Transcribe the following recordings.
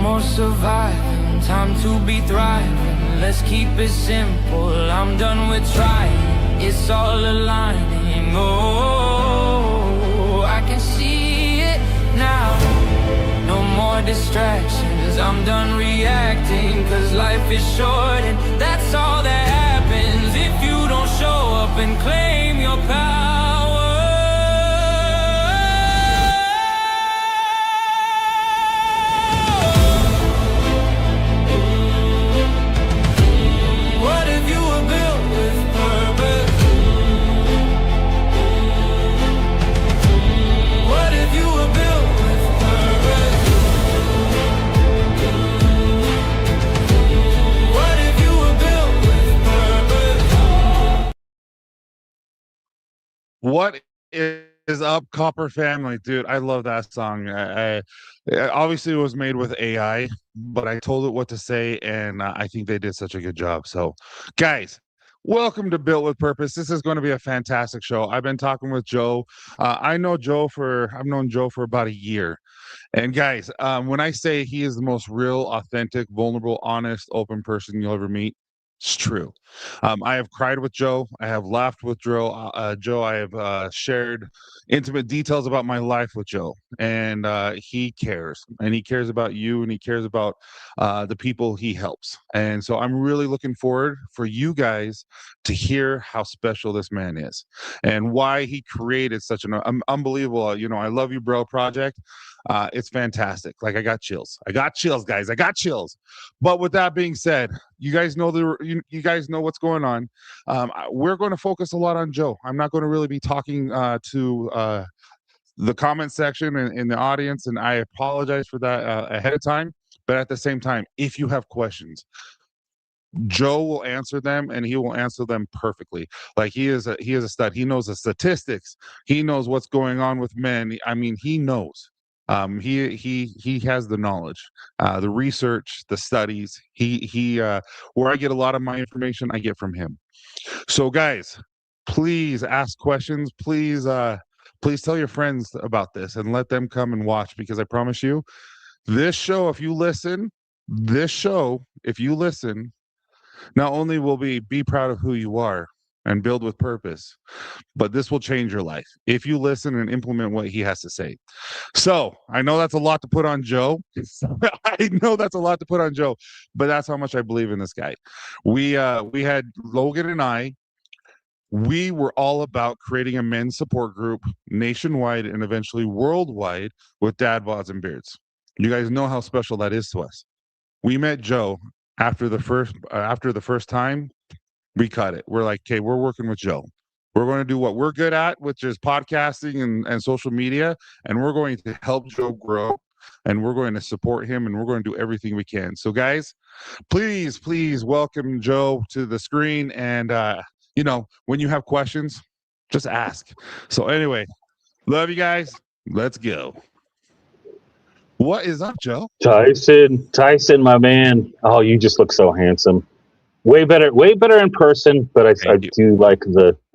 more surviving, time to be thriving. Let's keep it simple, I'm done with trying. It's all aligning, oh, I can see it now. No more distractions, I'm done reacting. Cause life is short and that's all that happens if you don't show up and claim your power. What if you were built with purpose? What if you were built with purpose? What if you were built with purpose? What is up, Copper family? Dude, I love that song. Obviously it was made with AI, but I told it what to say, and I think they did such a good job. So, guys, welcome to Built with Purpose. This is going to be a fantastic show. I've been talking with Joe. I've known Joe for about a year. And guys, when I say he is the most real, authentic, vulnerable, honest, open person you'll ever meet, it's true. I have cried with Joe. I have laughed with Joe. I have shared intimate details about my life with Joe, and he cares, and he cares about you, and he cares about the people he helps. And so I'm really looking forward for you guys to hear how special this man is, and why he created such an unbelievable, I love you, bro project. It's fantastic. Like, I got chills. Guys. I got chills. But with that being said, you guys know you guys know what's going on. We're going to focus a lot on Joe. I'm not going to really be talking to the comment section and in the audience, and I apologize for that ahead of time. But at the same time, if you have questions, Joe will answer them, and he will answer them perfectly. Like, he is a stud. He knows the statistics. He knows what's going on with men. I mean, he knows. He has the knowledge, the research, the studies. He where I get a lot of my information, I get from him. So, guys, please ask questions. Please tell your friends about this and let them come and watch, because I promise you, this show, if you listen, not only will be proud of who you are and build with purpose, but this will change your life if you listen and implement what he has to say. So I know that's a lot to put on Joe. I know that's a lot to put on Joe, but that's how much I believe in this guy. We had Logan and I. We were all about creating a men's support group nationwide and eventually worldwide with dad bods and beards. You guys know how special that is to us. We met Joe after the first time. We cut it. We're like, okay, we're working with Joe. We're going to do what we're good at, which is podcasting and social media, and we're going to help Joe grow, and we're going to support him, and we're going to do everything we can. So, guys, please welcome Joe to the screen, and when you have questions, just ask. So anyway, love you guys. Let's go. What is up, Joe? Tyson, my man. Oh, you just look so handsome. Way better in person, but I do like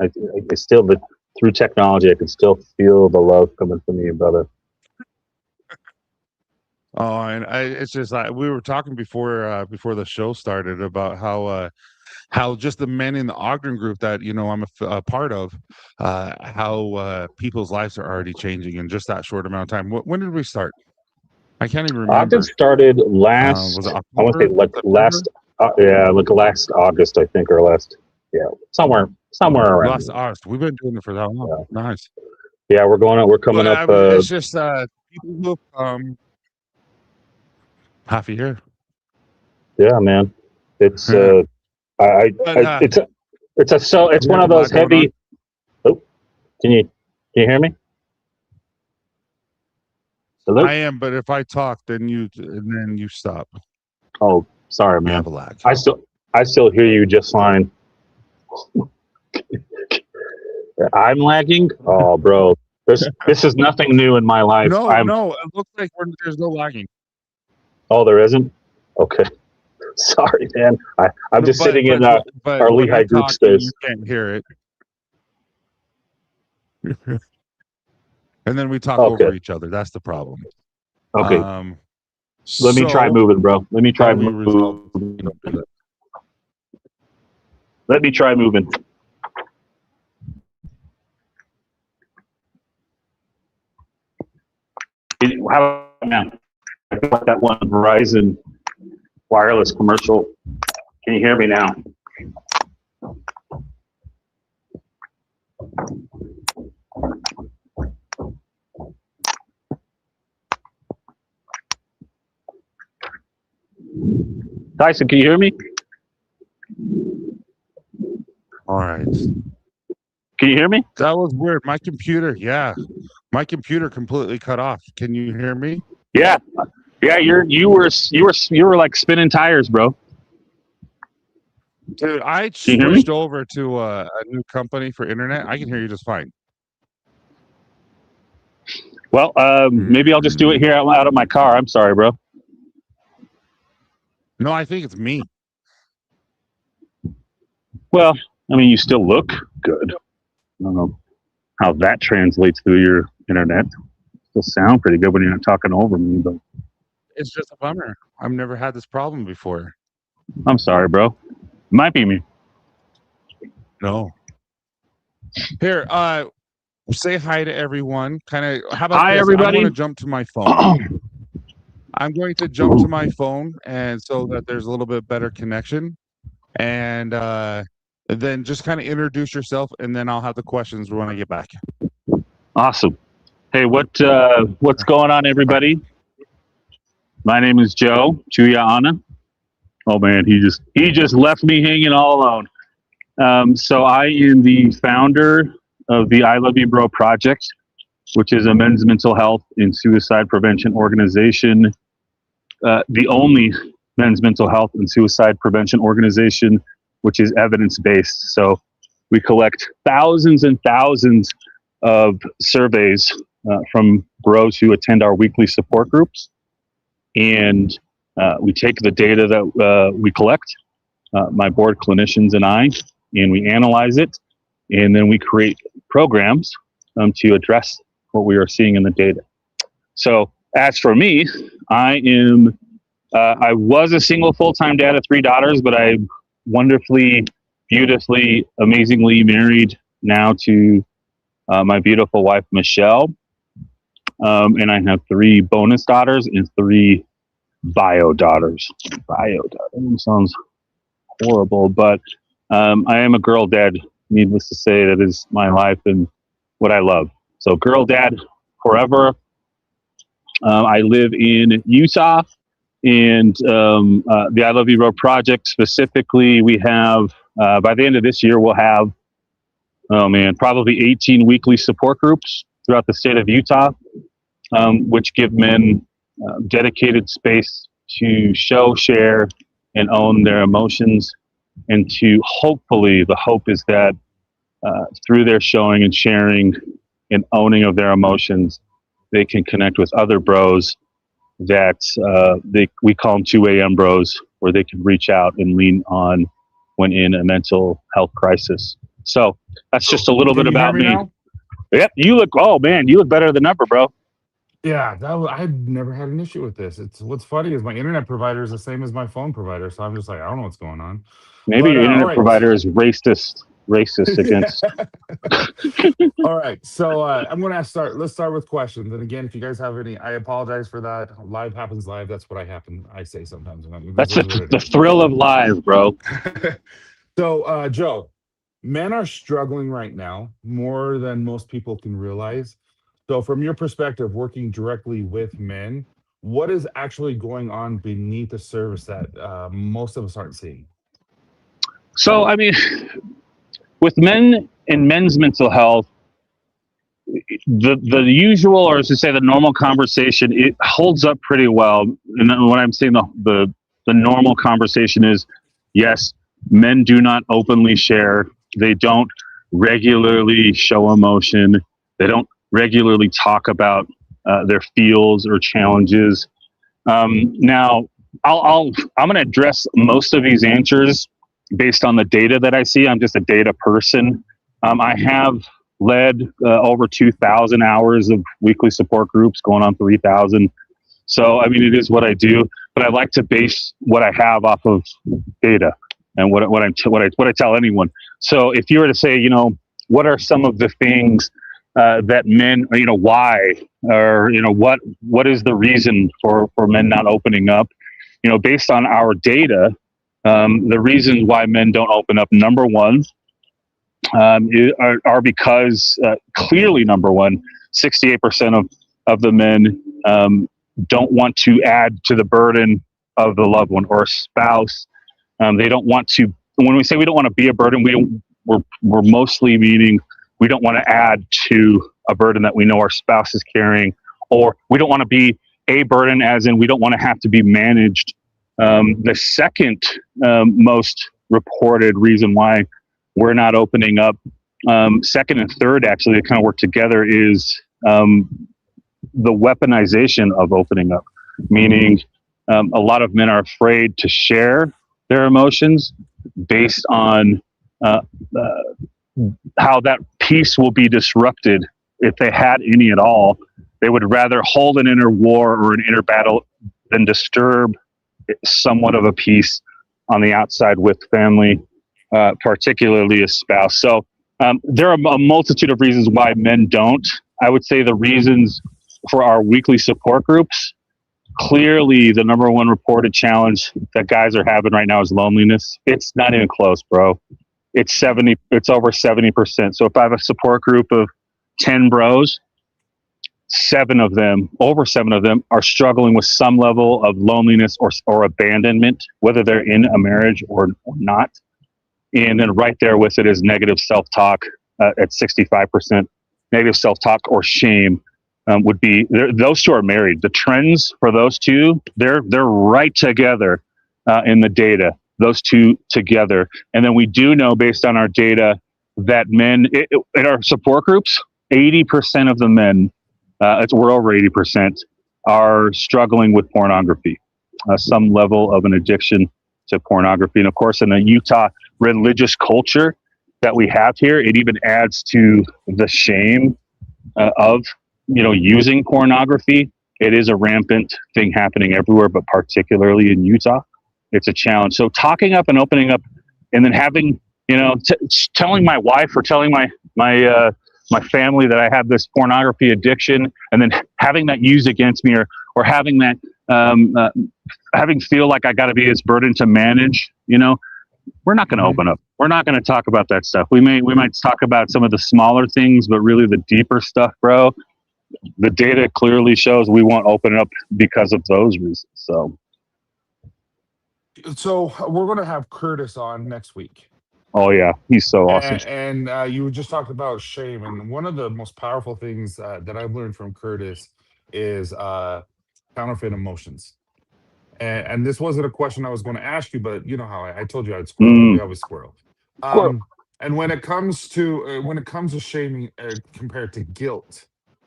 I still, through technology, I can still feel the love coming from you, brother. Oh, and it's just like we were talking before the show started about how just the men in the Ogden group that I'm a part of, how people's lives are already changing in just that short amount of time. When did we start? I can't even remember. Ogden started last. Was it October? I want to say like last August, I think, or somewhere around. Last August. We've been doing it for that long. Yeah. Nice. Yeah, we're coming up. It's just people who half a year. Yeah, man. It's it's one of those heavy. Oh, can you hear me? Hello? I am, but if I talk, then you stop. Oh, sorry, man. You have a lag. I still hear you just fine. I'm lagging? Oh, bro. This is nothing new in my life. No, it looks like there's no lagging. Oh, there isn't? Okay. Sorry, man. I'm just sitting in our Lehigh group space. You can't hear it. And then we talk over each other. That's the problem. Okay. Let me try moving, bro. Let me try moving. Let me try moving. How about now? I got that one Verizon wireless commercial. Can you hear me now? Tyson, can you hear me? All right. Can you hear me? That was weird. My computer completely cut off. Can you hear me? Yeah. You were like spinning tires, bro. Dude, I Can you hear me? switched over to a new company for internet. I can hear you just fine. Well, maybe I'll just do it here out of my car. I'm sorry, bro. No, I think it's me. Well, I mean, you still look good. I don't know how that translates through your internet. Still sound pretty good when you're not talking over me, but It's just a bummer. I've never had this problem before. I'm sorry, bro. Might be me. No. Here, say hi to everyone. How about Hi, this? everybody. I'm going to jump to my phone. I'm going to jump to my phone, and so that there's a little bit better connection. And then just kind of introduce yourself, and then I'll have the questions when I get back. Awesome. Hey, what's going on, everybody? My name is Joe Chuyana. Oh man, he just left me hanging all alone. So I am the founder of the I Love You Bro Project, which is a men's mental health and suicide prevention organization. The only men's mental health and suicide prevention organization which is evidence-based. So we collect thousands and thousands of surveys from bros who attend our weekly support groups. And we take the data that we collect, my board clinicians and I, and we analyze it. And then we create programs to address what we are seeing in the data. So as for me, I was a single full-time dad of 3 daughters, but I'm wonderfully, beautifully, amazingly married now to my beautiful wife, Michelle. And I have 3 bonus daughters and 3 bio daughters. Bio daughter sounds horrible, but I am a girl dad. Needless to say, that is my life and what I love. So girl dad forever. I live in Utah, and the I Love You Bro Project specifically, we have, by the end of this year, we'll have, probably 18 weekly support groups throughout the state of Utah, which give men dedicated space to show, share, and own their emotions. And to hopefully, the hope is that through their showing and sharing and owning of their emotions, they can connect with other bros that we call them 2 a.m. bros, where they can reach out and lean on when in a mental health crisis. So that's just a little bit about me. Yep, you look better than ever, bro. Yeah, I've never had an issue with this. What's funny is my internet provider is the same as my phone provider, so I'm just like, I don't know what's going on. Maybe your internet provider is racist against. All right, so I'm going to start. Let's start with questions. And again, if you guys have any, I apologize for that. Live happens live. That's what I say sometimes. That's the thrill of live, bro. So, Joe, men are struggling right now more than most people can realize. So from your perspective, working directly with men, what is actually going on beneath the surface that most of us aren't seeing? So, I mean, with men and men's mental health, the usual, or to say the normal conversation, it holds up pretty well. And when I'm saying the normal conversation is, yes, men do not openly share. They don't regularly show emotion. They don't regularly talk about their feels or challenges. Now, I'm going to address most of these answers based on the data that I see. I'm just a data person. I have led over 2,000 hours of weekly support groups, going on 3,000. So, I mean, it is what I do, but I like to base what I have off of data and what I tell anyone. So if you were to say, you know, what are some of the things that men, you know, why, or, you know, what is the reason for men not opening up? You know, based on our data, the reasons why men don't open up, number one, are because clearly, number one, 68% of the men don't want to add to the burden of the loved one or a spouse. They don't want to. When we say we don't want to be a burden, we're mostly meaning we don't want to add to a burden that we know our spouse is carrying, or we don't want to be a burden, as in we don't want to have to be managed. The second most reported reason why we're not opening up, second and third, actually, they kind of work together, is the weaponization of opening up, meaning a lot of men are afraid to share their emotions based on how that peace will be disrupted if they had any at all. They would rather hold an inner war or an inner battle than disturb somewhat of a peace on the outside with family, particularly a spouse. So there are a multitude of reasons why men don't. I would say the reasons for our weekly support groups, clearly the number one reported challenge that guys are having right now is loneliness. It's not even close, bro. It's over 70%. So if I have a support group of 10 bros, over seven of them are struggling with some level of loneliness or abandonment, whether they're in a marriage or not. And then right there with it is negative self-talk at 65%. Negative self-talk or shame would be, those two are married. The trends for those two, they're right together in the data, those two together. And then we do know, based on our data, that men in our support groups, 80% of the men, we're over 80%, are struggling with pornography, some level of an addiction to pornography. And of course, in the Utah religious culture that we have here, it even adds to the shame of, you know, using pornography. It is a rampant thing happening everywhere, but particularly in Utah, it's a challenge. So talking up and opening up, and then having, you know, telling my wife or telling my family that I have this pornography addiction, and then having that used against me, or having that having feel like I got to be his burden to manage, you know, we're not going to open up. We're not going to talk about that stuff. We might talk about some of the smaller things, but really the deeper stuff, bro, the data clearly shows we won't open it up because of those reasons. So we're going to have Curtis on next week. Oh yeah, he's so awesome. And you just talked about shame, and one of the most powerful things that I've learned from Curtis is counterfeit emotions. And this wasn't a question I was going to ask you, but you know how I told you I'd squirrel. We always squirrel. And when it comes to shaming compared to guilt,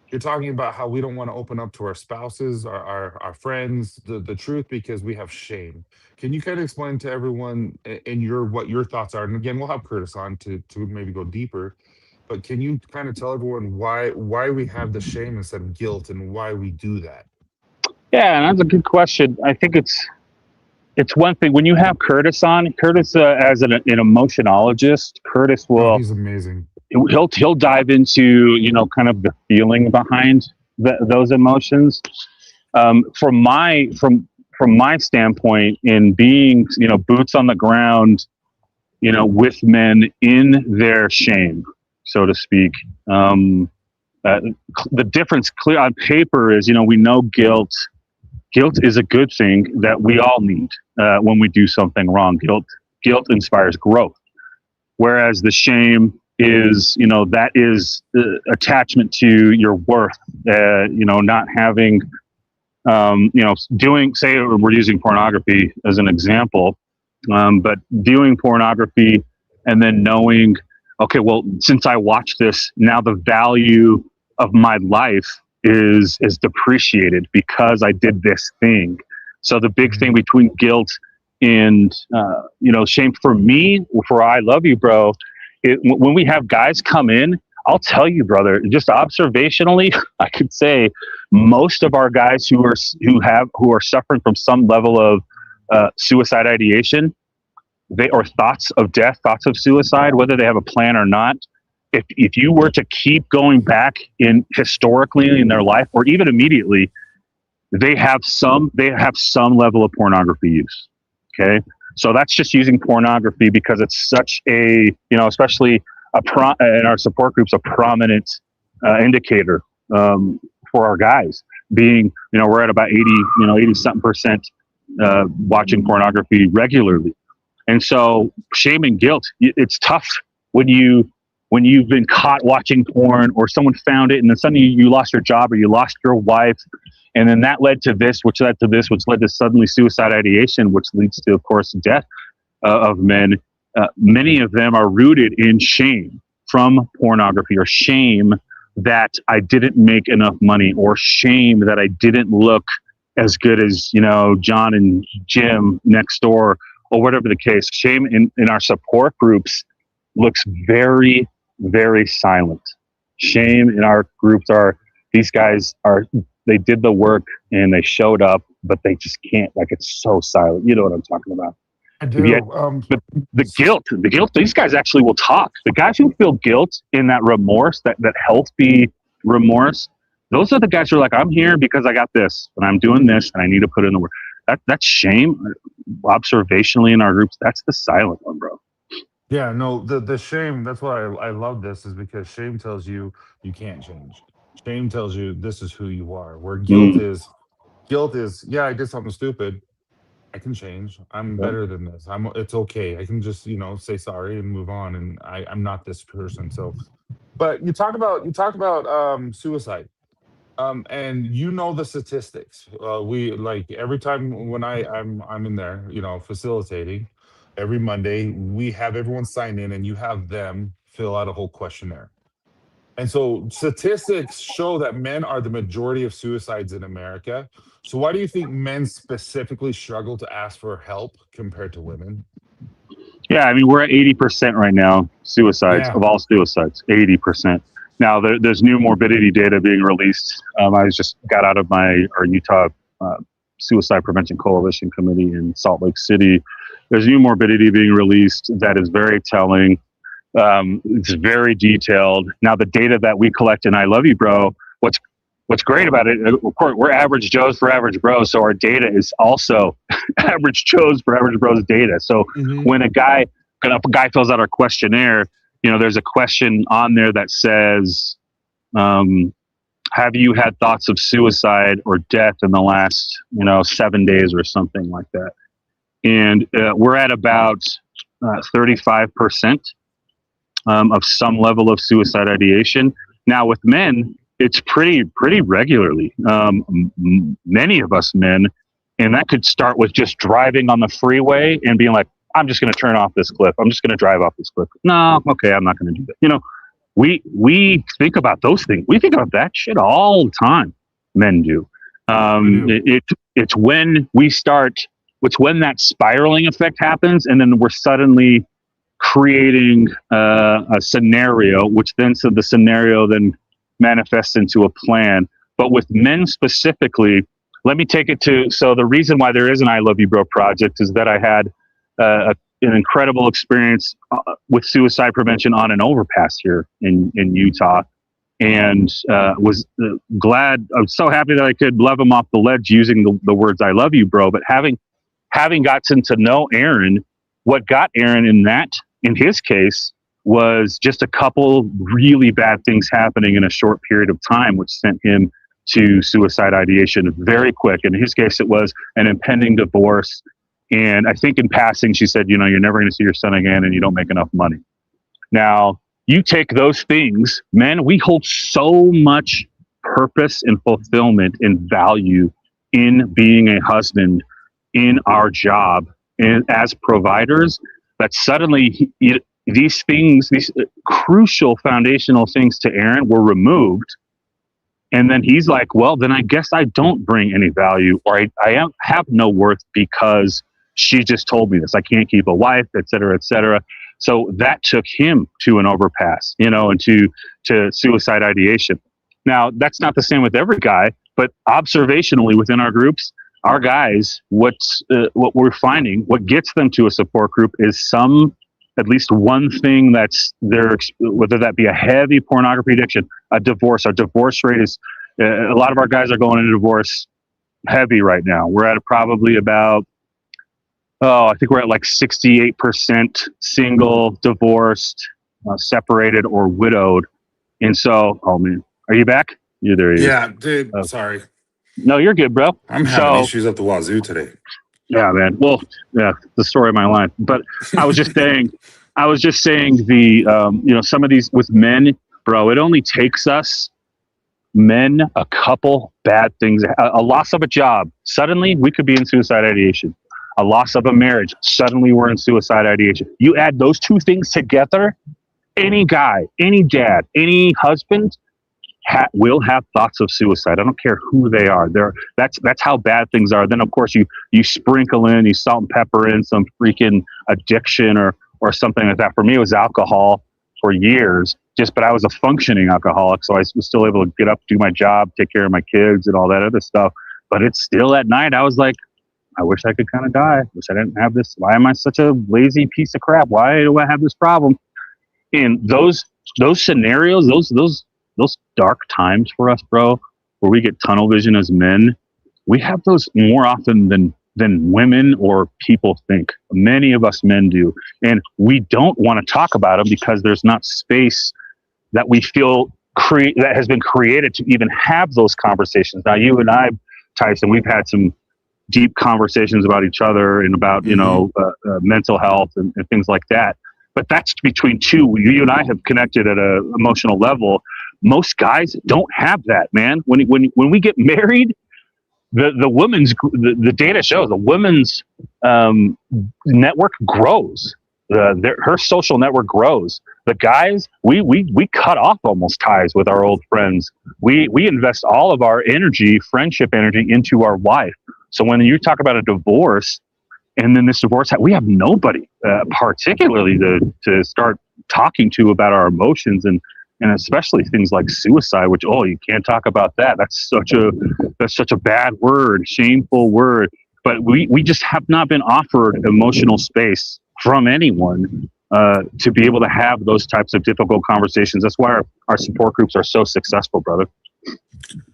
you're talking about how we don't want to open up to our spouses, our friends, the truth, because we have shame. Can you kind of explain to everyone what your thoughts are? And again, we'll have Curtis on to maybe go deeper, but can you kind of tell everyone why we have the shame instead of guilt, and why we do that? Yeah, and that's a good question. I think it's one thing when you have Curtis on. Curtis, as an emotionologist, Curtis will. He's amazing. He'll dive into, you know, kind of the feeling behind those emotions. From my standpoint, in being, you know, boots on the ground, you know, with men in their shame, so to speak. The difference clear on paper is, you know, we know guilt is a good thing that we all need when we do something wrong. Guilt inspires growth, whereas the shame is, you know, that is attachment to your worth. You know, not having, you know, say we're using pornography as an example, but viewing pornography and then knowing, okay, well, since I watched this, now the value of my life is depreciated because I did this thing. So the big thing between guilt and you know, shame for me, for I love you, bro, when we have guys come in, I'll tell you, brother, just observationally, I could say most of our guys who are suffering from some level of suicide ideation, or thoughts of death, thoughts of suicide, whether they have a plan or not. If you were to keep going back in historically in their life, or even immediately, they have some level of pornography use. Okay, so that's just using pornography because it's such a, especially in our support groups, a prominent indicator for our guys. Being, we're at about 80 something percent watching pornography regularly. And so shame and guilt, it's tough when you've been caught watching porn, or someone found it and then suddenly you lost your job or you lost your wife. And then that led to this, which led to suddenly suicide ideation, which leads to, of course, death of men. Many of them are rooted in shame from pornography, or shame that I didn't make enough money, or shame that I didn't look as good as, John and Jim next door, or whatever the case. Shame in our support groups looks very, very silent. Shame in our groups these guys they did the work and they showed up, but they just can't, it's so silent. You know what I'm talking about? I do. Yet, but the guilt, these guys actually will talk. The guys who feel guilt in that remorse, that healthy remorse, those are the guys who are like, I'm here because I got this and I'm doing this and I need to put in the work. That's shame. Observationally in our groups, that's the silent one, bro. Yeah, no, the shame, that's why I love this, is because shame tells you can't change. Shame tells you this is who you are. Where guilt is, yeah, I did something stupid. I can change. I'm better than this. It's okay. I can just, say sorry and move on, and I'm not this person. So, but you talk about suicide. And the statistics. We, like, every time when I'm in there, facilitating, every Monday we have everyone sign in and you have them fill out a whole questionnaire. And so statistics show that men are the majority of suicides in America. So why do you think men specifically struggle to ask for help compared to women? Yeah, I mean, we're at 80% right now, suicides, of all suicides, 80%. Now, there's new morbidity data being released. I just got out of our Utah Suicide Prevention Coalition Committee in Salt Lake City. There's new morbidity being released that is very telling. It's very detailed. Now, the data that we collect in I Love You, Bro, what's great about it, of course, we're average Joes for average bros, so our data is also average Joes for average bros data. So when a guy fills out our questionnaire, there's a question on there that says, have you had thoughts of suicide or death in the last, 7 days or something like that? And we're at about 35% of some level of suicide ideation. Now with men, it's pretty regularly. Many of us men, and that could start with just driving on the freeway and being like, I'm just going to turn off this cliff. I'm just going to drive off this cliff. No, okay, I'm not going to do that. We think about those things. We think about that shit all the time. Men do. It's when we start. It's when that spiraling effect happens, and then we're suddenly creating a scenario, which then the scenario then manifests into a plan. But with men specifically, let me take it to. So the reason why there is an I Love You Bro project is that I had an incredible experience with suicide prevention on an overpass here in Utah, and was glad. I was so happy that I could love him off the ledge using the words "I love you, bro." But having gotten to know Aaron, what got Aaron in his case was just a couple really bad things happening in a short period of time, which sent him to suicide ideation very quick. In his case, it was an impending divorce. And I think in passing, she said, you're never going to see your son again and you don't make enough money. Now, you take those things, men, we hold so much purpose and fulfillment and value in being a husband, in our job, and as providers, that suddenly these crucial foundational things to Aaron were removed. And then he's like, well, then I guess I don't bring any value, or I have no worth because she just told me this. I can't keep a wife, et cetera, et cetera. So that took him to an overpass, you know, and to suicide ideation. Now, that's not the same with every guy, but observationally within our groups, our guys, what we're finding, what gets them to a support group is at least one thing that's there, whether that be a heavy pornography addiction, a divorce. Our divorce rate is, a lot of our guys are going into divorce heavy right now. We're at probably about, I think we're at like 68% single, divorced, separated, or widowed. And so, oh man, are you back? You're there. Yeah, dude. Sorry. No, you're good, bro. I'm having issues up the wazoo today. Yeah, man. Well, yeah, the story of my life. But I was just saying, the, you know, some of these with men, bro, it only takes us men a couple bad things, a loss of a job. Suddenly we could be in suicide ideation. A loss of a marriage. Suddenly we're in suicide ideation. You add those two things together, any guy, any dad, any husband will have thoughts of suicide. I don't care who they are. That's how bad things are. Then of course you sprinkle in, you salt and pepper in some freaking addiction or something like that. For me, it was alcohol for years. But I was a functioning alcoholic, so I was still able to get up, do my job, take care of my kids, and all that other stuff. But it's still at night. I was like, I wish I could kind of die. Wish I didn't have this. Why am I such a lazy piece of crap? Why do I have this problem? And those scenarios, those dark times for us, bro, where we get tunnel vision as men, we have those more often than women or people think. Many of us men do. And we don't want to talk about them because there's not space that we feel that has been created to even have those conversations. Now, you and I, Tyson, we've had some deep conversations about each other and about, you know, mental health and things like that. But that's between two. You and I have connected at an emotional level. Most guys don't have that, man. When we get married, the data shows the women's network grows. Her social network grows. The guys, we cut off almost ties with our old friends. We invest all of our energy, friendship energy, into our wife. So when you talk about a divorce, and then this divorce, we have nobody, particularly to start talking to about our emotions and especially things like suicide, which, you can't talk about that. That's such a bad word, shameful word. But we just have not been offered emotional space from anyone to be able to have those types of difficult conversations. That's why our support groups are so successful, brother.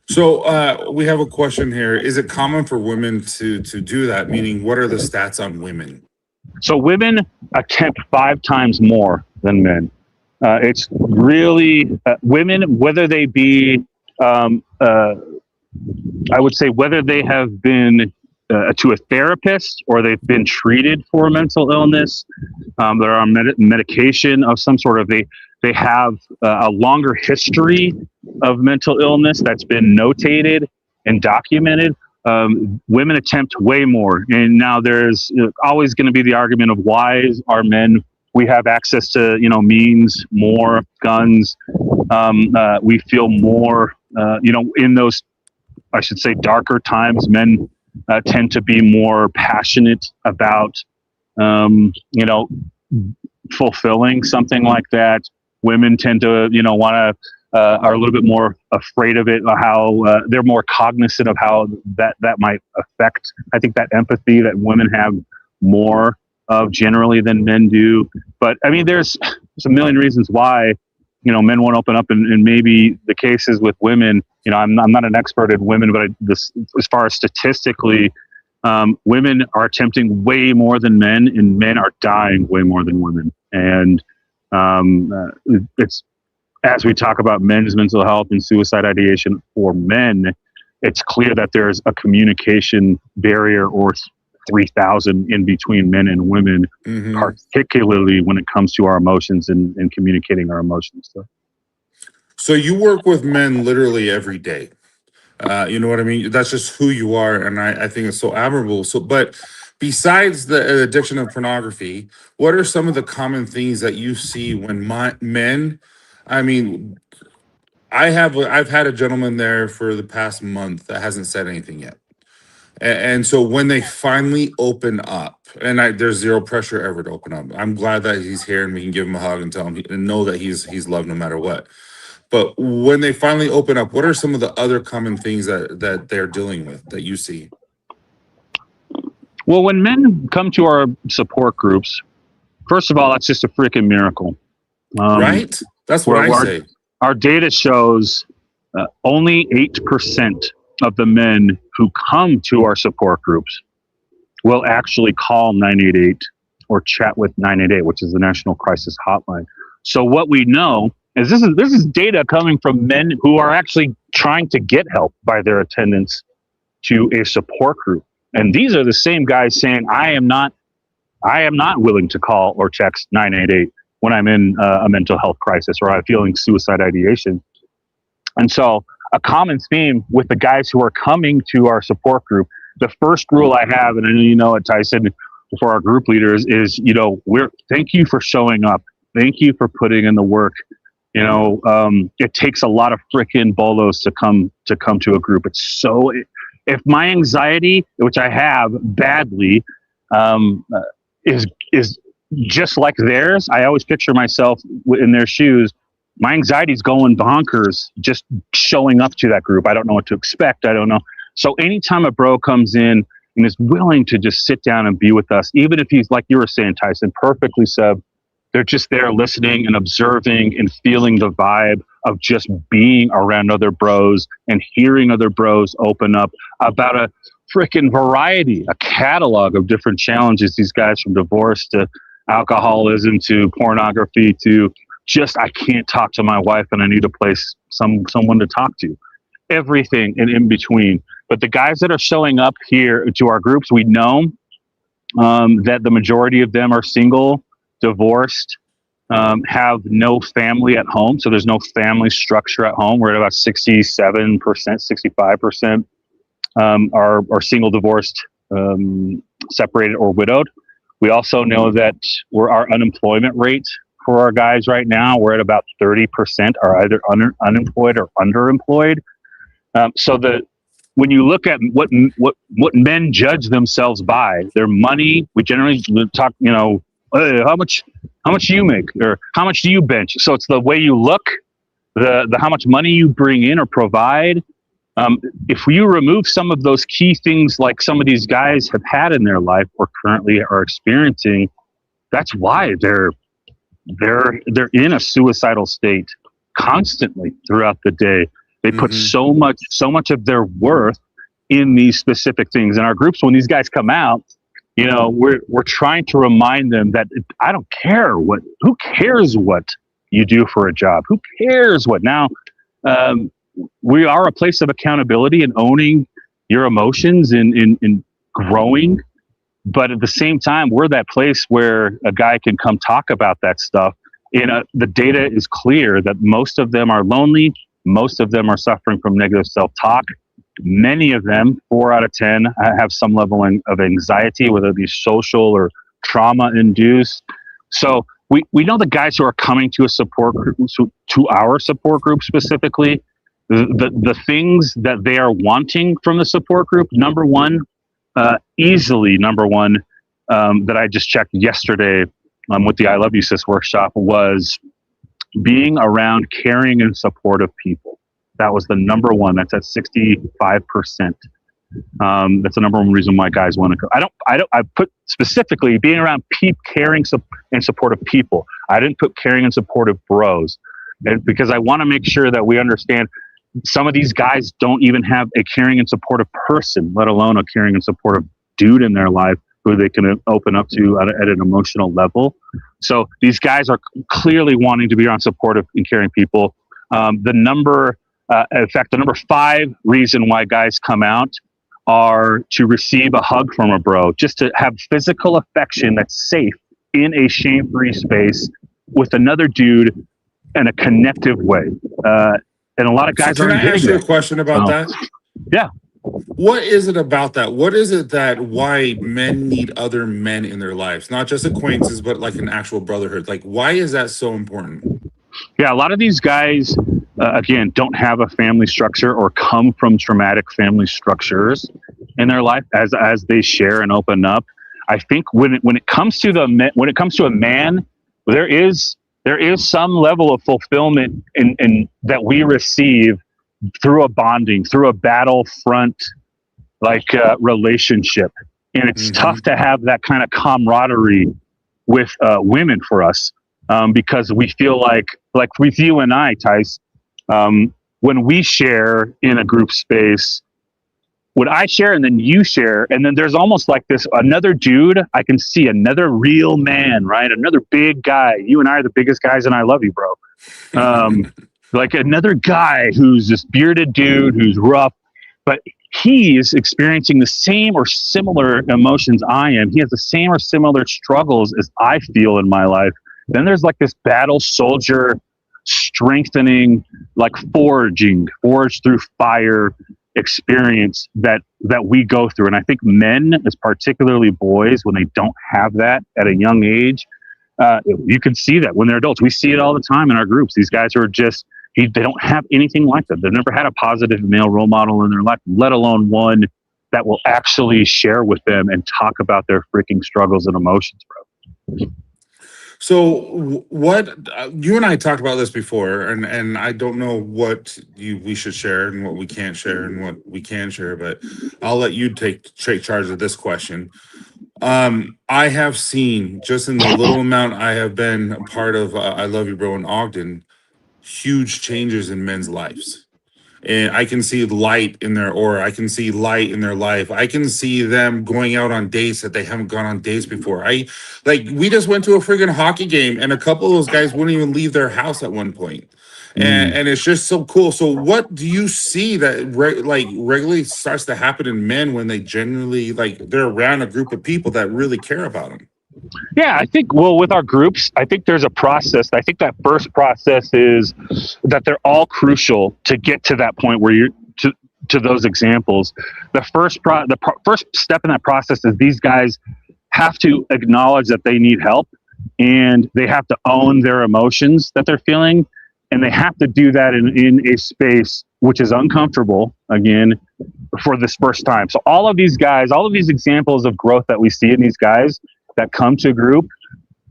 So we have a question here. Is it common for women to do that? Meaning, what are the stats on women? So women attempt 5 times more than men. It's really women, whether they be, I would say, whether they have been to a therapist or they've been treated for mental illness, they're on medication of some sort of, they have a longer history of mental illness that's been notated and documented. Women attempt way more. And now there's always going to be the argument of why are men, we have access to, means, more guns. We feel more, in those, I should say, darker times, men tend to be more passionate about, fulfilling something like that. Women tend to, want to, are a little bit more afraid of it, how they're more cognizant of how that might affect. I think that empathy that women have more of generally than men do. But I mean, there's a million reasons why, men won't open up, and maybe the cases with women, I'm not an expert in women, but as far as statistically, women are attempting way more than men, and men are dying way more than women. And it's, as we talk about men's mental health and suicide ideation for men, it's clear that there's a communication barrier or 3,000 in between men and women, particularly when it comes to our emotions and communicating our emotions. So you work with men literally every day. You know what I mean? That's just who you are. And I think it's so admirable. So, but besides the addiction of pornography, what are some of the common things that you see when men, I mean, I've had a gentleman there for the past month that hasn't said anything yet. And so when they finally open up, and there's zero pressure ever to open up. I'm glad that he's here and we can give him a hug and tell him and know that he's loved no matter what. But when they finally open up, what are some of the other common things that they're dealing with that you see? Well, when men come to our support groups, first of all, that's just a freaking miracle. Right? That's what I say. Our data shows only 8% of the men who come to our support groups will actually call 988 or chat with 988, which is the National Crisis Hotline. So what we know is this is data coming from men who are actually trying to get help by their attendance to a support group. And these are the same guys saying, I am not willing to call or text 988 when I'm in a mental health crisis or I'm feeling suicide ideation. And so a common theme with the guys who are coming to our support group, the first rule I have, and I know you know it, Tyson, for our group leaders is, thank you for showing up. Thank you for putting in the work. It takes a lot of freaking bolos to come to a group. It's so, if my anxiety, which I have badly, is just like theirs, I always picture myself in their shoes. My anxiety's going bonkers just showing up to that group. I don't know what to expect. I don't know. So anytime a bro comes in and is willing to just sit down and be with us, even if he's, like you were saying, Tyson, perfectly said, they're just there listening and observing and feeling the vibe of just being around other bros and hearing other bros open up about a freaking variety, a catalog of different challenges. These guys, from divorce to alcoholism to pornography to just, I can't talk to my wife and I need a place, someone to talk to. Everything and in between. But the guys that are showing up here to our groups, we know that the majority of them are single, divorced, have no family at home. So there's no family structure at home. We're at about 67%, 65% are single, divorced, separated, or widowed. We also know that our unemployment rate for our guys right now, we're at about 30% are either unemployed or underemployed. When you look at what men judge themselves by, their money, we generally talk, how much do you make, or how much do you bench? So it's the way you look, the how much money you bring in or provide. If you remove some of those key things, like some of these guys have had in their life or currently are experiencing, that's why they're in a suicidal state constantly throughout the day. They put so much of their worth in these specific things. In our groups, when these guys come out, we're trying to remind them that I don't care who cares what you do for a job? Who cares what? Now, we are a place of accountability and owning your emotions and growing. But at the same time, we're that place where a guy can come talk about that stuff. The data is clear that most of them are lonely. Most of them are suffering from negative self-talk. Many of them, 4 out of 10, have some level of anxiety, whether it be social or trauma-induced. So we know the guys who are coming to a support group, to our support group specifically, the things that they are wanting from the support group, easily number one, that I just checked yesterday with the I Love You Sis workshop, was being around caring and supportive people. That was the number one. That's at 65%. That's the number one reason why guys want to go. I put specifically being around caring and supportive people. I didn't put caring and supportive bros, because I want to make sure that we understand some of these guys don't even have a caring and supportive person, let alone a caring and supportive dude in their life who they can open up to at an emotional level. So these guys are clearly wanting to be around supportive and caring people. The number 5 reason why guys come out are to receive a hug from a bro, just to have physical affection that's safe in a shame-free space with another dude in a connective way. And a lot of guys Can I ask you a question about that? Yeah. What is it about that? What is it that why men need other men in their lives? Not just acquaintances, but like an actual brotherhood. Like, why is that so important? Yeah, a lot of these guys, again, don't have a family structure or come from traumatic family structures. in their life as they share and open up. I think when it comes to a man, there is some level of fulfillment in that we receive through a bonding, through a battlefront relationship, and it's tough to have that kind of camaraderie with women for us, because we feel like with you and I, Tice, when we share in a group space, when I share and then you share, and then there's almost like this another dude, I can see another real man, right? Another big guy. You and I are the biggest guys, and I love you, bro. Like another guy who's this bearded dude who's rough, but he is experiencing the same or similar emotions I am. He has the same or similar struggles as I feel in my life. Then there's like this battle soldier strengthening, like forged through fire experience that we go through. And I think men, as particularly boys, when they don't have that at a young age, you can see that when they're adults. We see it all the time in our groups. These guys are just, they don't have anything like that. They've never had a positive male role model in their life, let alone one that will actually share with them and talk about their freaking struggles and emotions, bro. So what you and I talked about this before, and I don't know what we should share and what we can't share and what we can share, but I'll let you take charge of this question. I have seen, just in the little amount I have been a part of I Love You Bro in Ogden, huge changes in men's lives. And I can see light in their aura. I can see light in their life. I can see them going out on dates that they haven't gone on dates before. We just went to a friggin' hockey game, and a couple of those guys wouldn't even leave their house at one point. And it's just so cool. So what do you see that regularly starts to happen in men when they generally, they're around a group of people that really care about them? Yeah, I think, with our groups, I think there's a process. I think that first process is that they're all crucial to get to that point where you're to those examples. The first step in that process is these guys have to acknowledge that they need help, and they have to own their emotions that they're feeling, and they have to do that in a space which is uncomfortable, again, for this first time. So all of these examples of growth that we see in these guys that come to a group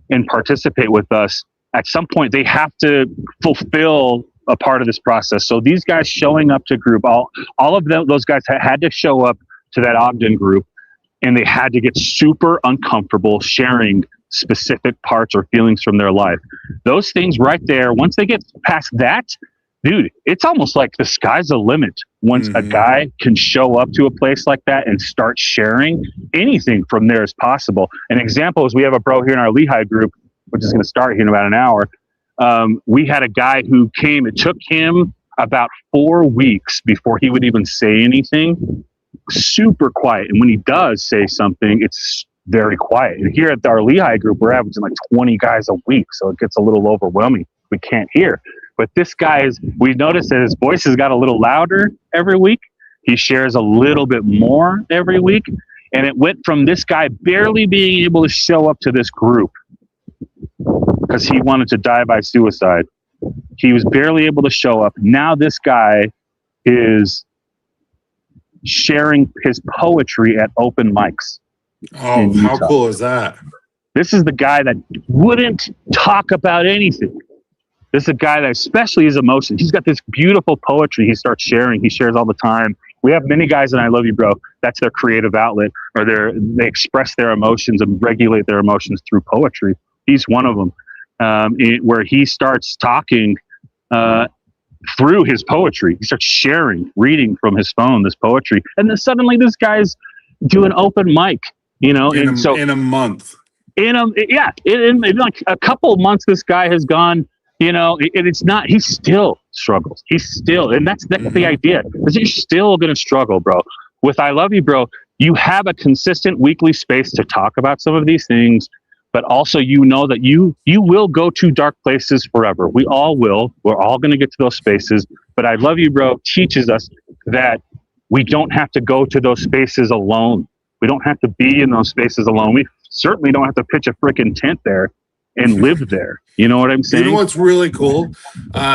and participate with us, at some point they have to fulfill a part of this process. So these guys showing up to group, all of those guys had to show up to that Ogden group, and they had to get super uncomfortable sharing specific parts or feelings from their life. Those things right there, once they get past that, dude, it's almost like the sky's the limit. Once a guy can show up to a place like that and start sharing, anything from there is possible. An example is we have a bro here in our Lehigh group, which is going to start here in about an hour. We had a guy who came. It took him about 4 weeks before he would even say anything. Super quiet. And when he does say something, it's very quiet. And here at our Lehigh group, we're averaging like 20 guys a week. So it gets a little overwhelming. We can't hear. But this guy we've noticed that his voice has got a little louder every week. He shares a little bit more every week. And it went from this guy barely being able to show up to this group because he wanted to die by suicide. He was barely able to show up. Now this guy is sharing his poetry at open mics. Oh, how cool is that? This is the guy that wouldn't talk about anything. This is a guy that, especially his emotions, he's got this beautiful poetry he starts sharing. He shares all the time. We have many guys in I Love You Bro, that's their creative outlet, or they express their emotions and regulate their emotions through poetry. He's one of them, where he starts talking through his poetry. He starts sharing, reading from his phone, this poetry. And then suddenly this guy's doing open mic, in a month. In like a couple of months, this guy has gone. It's not, he still struggles. And that's the idea. Is you're still going to struggle, bro. With I Love You Bro, you have a consistent weekly space to talk about some of these things, but also that you will go to dark places forever. We all will. We're all going to get to those spaces. But I Love You Bro teaches us that we don't have to go to those spaces alone. We don't have to be in those spaces alone. We certainly don't have to pitch a freaking tent there and live there. You know what I'm saying? You know what's really cool?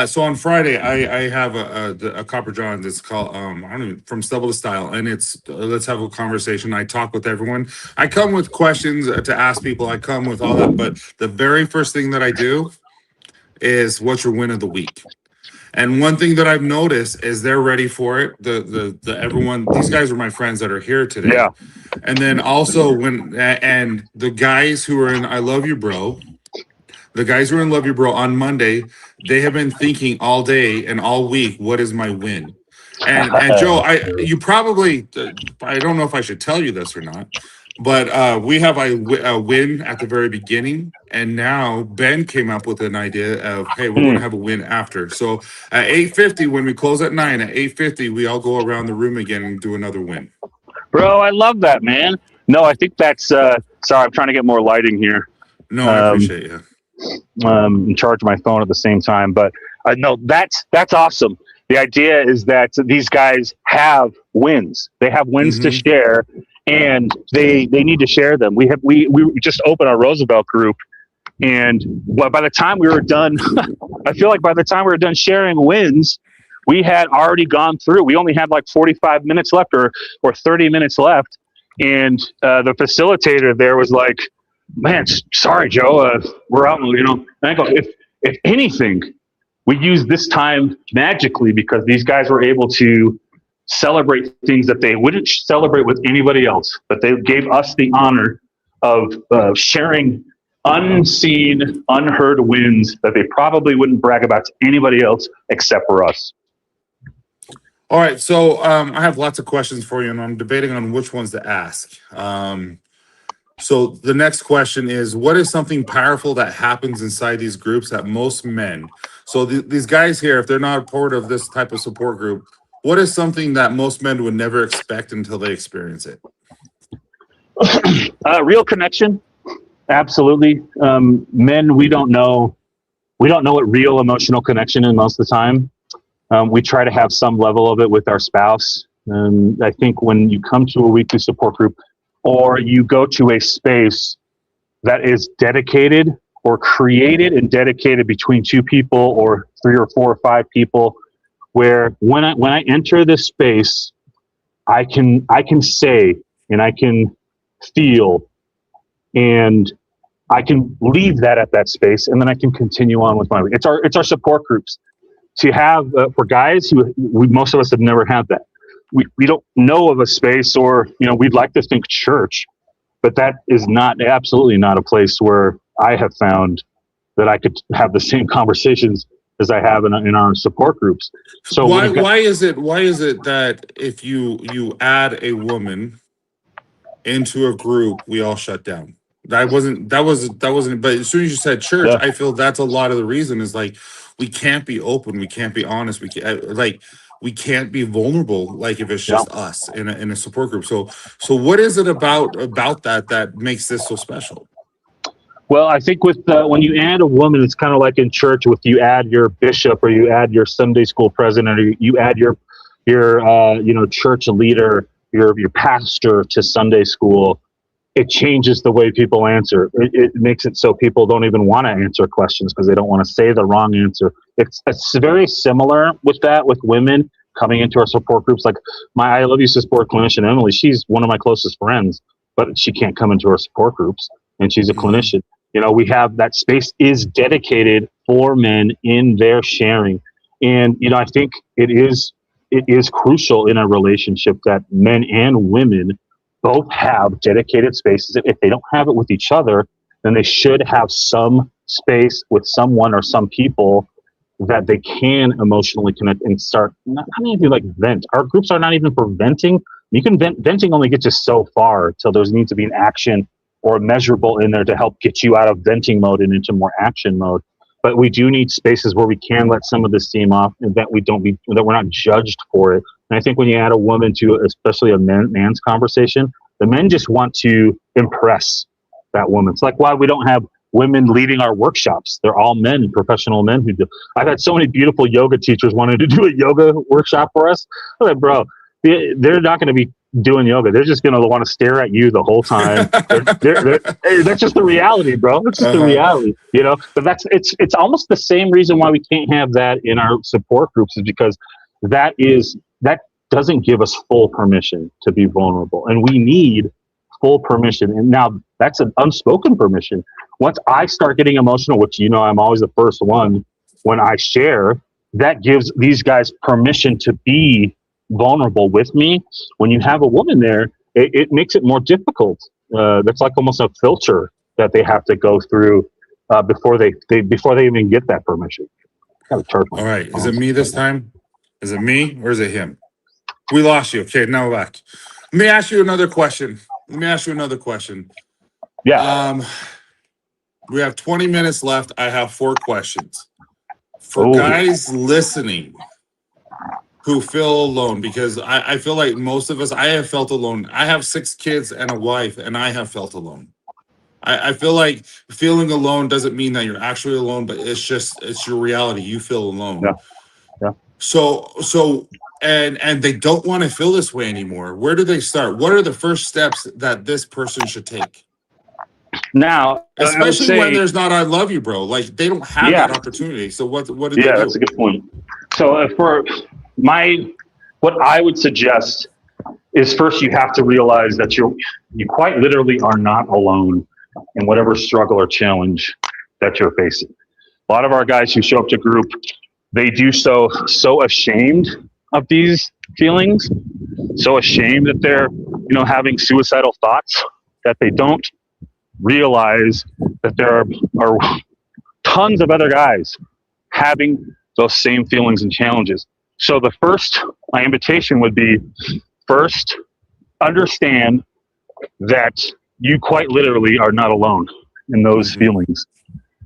So on Friday, I have a Copper John that's called I don't even, From Stubble to Style, and it's let's have a conversation. I talk with everyone. I come with questions to ask people. I come with all that, but the very first thing that I do is what's your win of the week. And one thing that I've noticed is they're ready for it. The everyone, these guys are my friends that are here today. Yeah. And then also and the guys who are in I Love You Bro. The guys who are in Love You Bro on Monday, they have been thinking all day and all week, what is my win? And Joe, you probably, I don't know if I should tell you this or not, but we have a win at the very beginning, and now Ben came up with an idea of, hey, we're going to have a win after. So at 8:50, when we close at 9, at 8:50, we all go around the room again and do another win. Bro, I love that, man. No, I think that's, sorry, I'm trying to get more lighting here. No, I appreciate you. And charge my phone at the same time, but no, that's awesome. The idea is that these guys have wins. They have wins to share, and they need to share them. We just opened our Roosevelt group, and by the time we were done, I feel like by the time we were done sharing wins, we had already gone through. We only had like 45 minutes left or 30 minutes left, and the facilitator there was like, man, sorry, Joe, we're out, you know. And I go, if anything, we use this time magically because these guys were able to celebrate things that they wouldn't celebrate with anybody else, but they gave us the honor of sharing unseen, unheard wins that they probably wouldn't brag about to anybody else except for us. All right, so I have lots of questions for you, and I'm debating on which ones to ask. So the next question is, what is something powerful that happens inside these groups that most men, so these guys here, if they're not a part of this type of support group, what is something that most men would never expect until they experience it? Real connection. Absolutely. Men, we don't know what real emotional connection is most of the time. We try to have some level of it with our spouse. I think when you come to a weekly support group, or you go to a space that is dedicated or created and dedicated between two people or 3 or 4 or 5 people, where when I enter this space, I can say and I can feel and I can leave that at that space, and then I can continue on with my week. It's our support groups. To have for guys who most of us have never had that. We don't know of a space, or we'd like to think church, but that is absolutely not a place where I have found that I could have the same conversations as I have in our support groups. So why is it that if you add a woman into a group, we all shut down? That wasn't. But as soon as you said church, yeah. I feel that's a lot of the reason is like we can't be open, we can't be honest, we can't be vulnerable, like if it's just us in a support group. So what is it about that makes this so special? Well, I think with when you add a woman, it's kind of like in church with you add your bishop or you add your Sunday school president or you add your church leader, your pastor to Sunday school. It changes the way people answer. It makes it so people don't even want to answer questions because they don't want to say the wrong answer. It's very similar with that with women coming into our support groups. Like my I Love You support clinician, Emily, she's one of my closest friends, but she can't come into our support groups, and she's a clinician. We have that space is dedicated for men in their sharing. And, I think it is crucial in a relationship that men and women both have dedicated spaces. If they don't have it with each other, then they should have some space with someone or some people that they can emotionally connect and start, not even like vent. Our groups are not even for venting. You can venting only gets you so far till there needs to be an action or a measurable in there to help get you out of venting mode and into more action mode. But we do need spaces where we can let some of the steam off and that we're not judged for it. And I think when you add a woman to especially a man's conversation, the men just want to impress that woman. It's like why we don't have women leading our workshops. They're all men, professional men who do. I've had so many beautiful yoga teachers wanting to do a yoga workshop for us. I'm like, bro, they're not going to be doing yoga. They're just going to want to stare at you the whole time. That's just the reality, bro. That's just the reality, you know. But it's almost the same reason why we can't have that in our support groups, is because that doesn't give us full permission to be vulnerable, and we need full permission. And now that's an unspoken permission. Once I start getting emotional, which, you know, I'm always the first one when I share, that gives these guys permission to be vulnerable with me. When you have a woman there, it makes it more difficult. That's like almost a filter that they have to go through before they even get that permission. All right, is it me this time? Is it me or is it him? We lost you. Okay, now we're back. Let me ask you another question. Yeah. We have 20 minutes left. I have 4 questions for guys listening who feel alone, because I feel like most of us, I have felt alone. I have 6 kids and a wife, and I have felt alone. I feel like feeling alone doesn't mean that you're actually alone, but it's your reality. You feel alone. Yeah. So and they don't want to feel this way anymore. Where do they start? What are the first steps that this person should take? Now, especially when there's not "I love you, bro." Like, they don't have that opportunity. So what do they do? Yeah, that's a good point. So what I would suggest is, first you have to realize that you quite literally are not alone in whatever struggle or challenge that you're facing. A lot of our guys who show up to group, they do so ashamed of these feelings, so ashamed that they're, you know, having suicidal thoughts, that they don't realize that there are tons of other guys having those same feelings and challenges. So my invitation would be, first, understand that you quite literally are not alone in those feelings.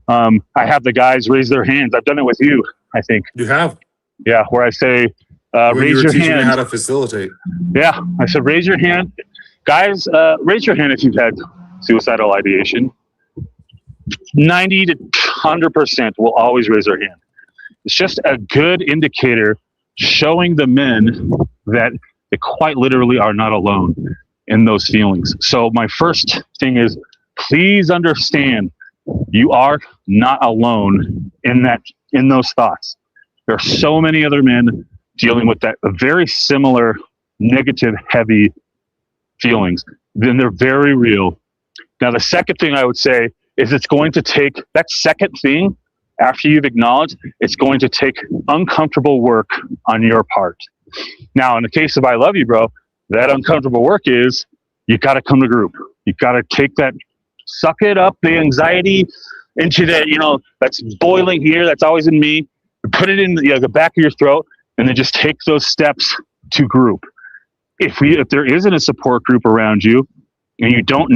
I have the guys raise their hands. I've done it with you, I think. You have? Yeah, where I say, raise your hand. Me how to facilitate. Yeah, I said, raise your hand. Guys, raise your hand if you've had suicidal ideation. 90 to 100% will always raise their hand. It's just a good indicator showing the men that they quite literally are not alone in those feelings. So my first thing is, please understand you are not alone in those thoughts. There are so many other men dealing with that very similar negative, heavy feelings. Then they're very real. Now, the second thing I would say is, it's going to take that second thing after you've acknowledged, it's going to take uncomfortable work on your part. Now, in the case of "I love you, bro," that uncomfortable work is, you got to come to group. You got to take that, suck it up, the anxiety into that, you know, that's boiling here, that's always in me, put it in the back of your throat, and then just take those steps to group. If there isn't a support group around you, and you don't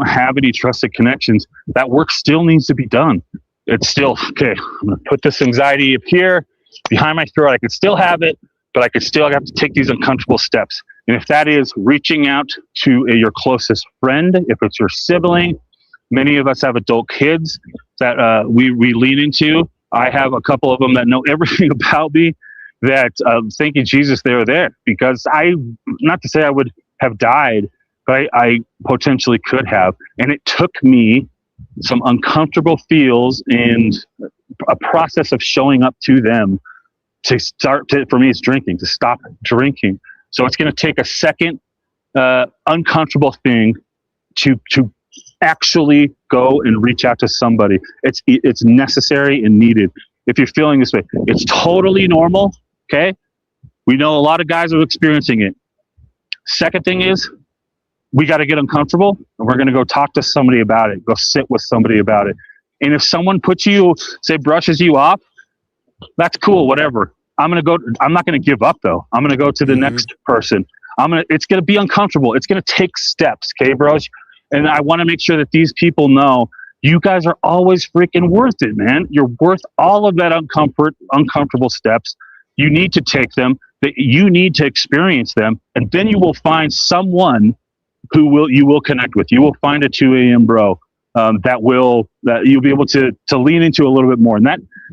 have any trusted connections, that work still needs to be done. It's still, okay, I'm going to put this anxiety up here behind my throat. I could still have it, but I could still have to take these uncomfortable steps. And if that is reaching out to your closest friend, if it's your sibling, many of us have adult kids that we lean into. I have a couple of them that know everything about me, that thank you, Jesus, they're there. Because not to say I would have died, but I potentially could have. And it took me some uncomfortable feels and a process of showing up to them for me, it's drinking, to stop drinking. So it's going to take a second uncomfortable thing to actually go and reach out to somebody. It's necessary and needed. If you're feeling this way, it's totally normal. Okay. We know a lot of guys are experiencing it. Second thing is, we got to get uncomfortable, and we're going to go talk to somebody about it. Go sit with somebody about it. And if someone brushes you off, that's cool, whatever. I'm not going to give up though. I'm going to go to the next person. It's going to be uncomfortable. It's going to take steps. Okay, bros. And I want to make sure that these people know you guys are always freaking worth it, man. You're worth all of that uncomfortable steps. You need to take them, that you need to experience them. And then you will find someone who you will connect with. You will find a 2 a.m. bro that you'll be able to lean into a little bit more. And